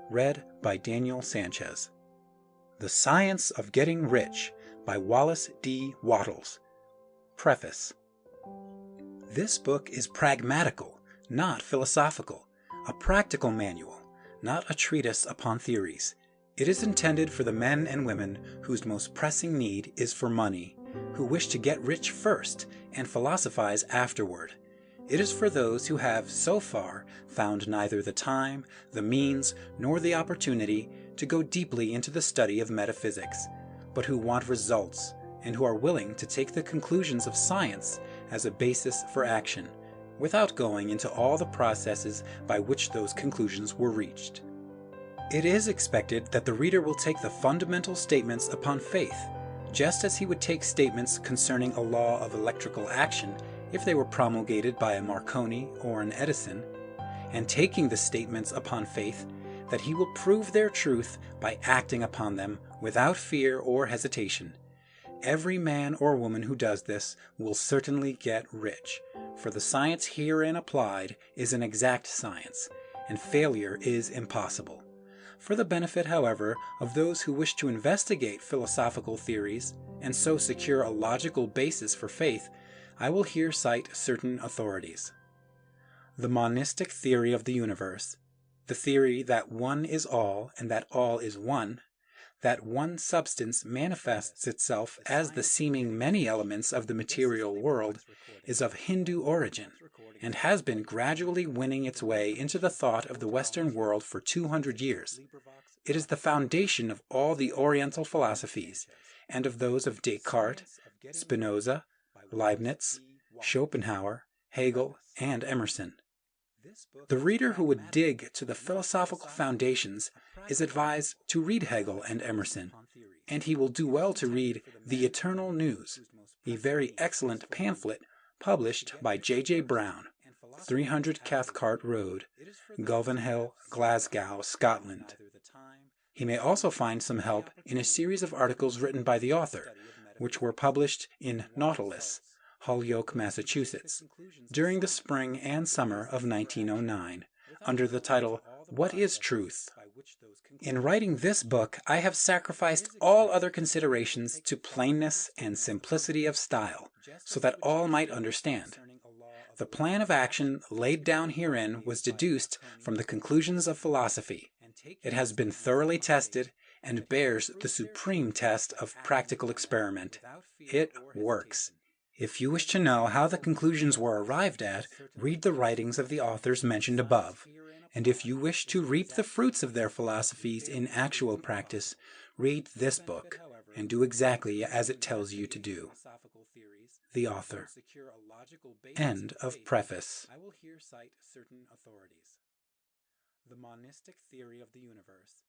Read by Daniel Sanchez. The Science of Getting Rich by Wallace D. Wattles. Preface. This book is pragmatical, not philosophical, a practical manual, not a treatise upon theories. It is intended for the men and women whose most pressing need is for money, who wish to get rich first and philosophize afterward. It is for those who have, so far, found neither the time, the means, nor the opportunity to go deeply into the study of metaphysics, but who want results and who are willing to take the conclusions of science as a basis for action, without going into all the processes by which those conclusions were reached. It is expected that the reader will take the fundamental statements upon faith, just as he would take statements concerning a law of electrical action if they were promulgated by a Marconi or an Edison, and taking the statements upon faith that he will prove their truth by acting upon them without fear or hesitation. Every man or woman who does this will certainly get rich, for the science herein applied is an exact science, and failure is impossible. For the benefit, however, of those who wish to investigate philosophical theories, and so secure a logical basis for faith, I will here cite certain authorities. The monistic theory of the universe, the theory that one is all and that all is one, that one substance manifests itself as the seeming many elements of the material world, is of Hindu origin, and has been gradually winning its way into the thought of the Western world for 200 years. It is the foundation of all the Oriental philosophies, and of those of Descartes, Spinoza, Leibniz, Schopenhauer, Hegel, and Emerson. The reader who would dig to the philosophical foundations is advised to read Hegel and Emerson, and he will do well to read The Eternal News, a very excellent pamphlet published by J.J. Brown, 300 Cathcart Road, Gulvenhill, Glasgow, Scotland. He may also find some help in a series of articles written by the author, which were published in Nautilus, Holyoke, Massachusetts, during the spring and summer of 1909, under the title, What is Truth? In writing this book, I have sacrificed all other considerations to plainness and simplicity of style, so that all might understand. The plan of action laid down herein was deduced from the conclusions of philosophy. It has been thoroughly tested and bears the supreme test of practical experiment. It works. If you wish to know how the conclusions were arrived at, read the writings of the authors mentioned above. And if you wish to reap the fruits of their philosophies in actual practice, read this book, and do exactly as it tells you to do. The author. End of preface. I will here cite certain authorities. The monistic theory of the universe.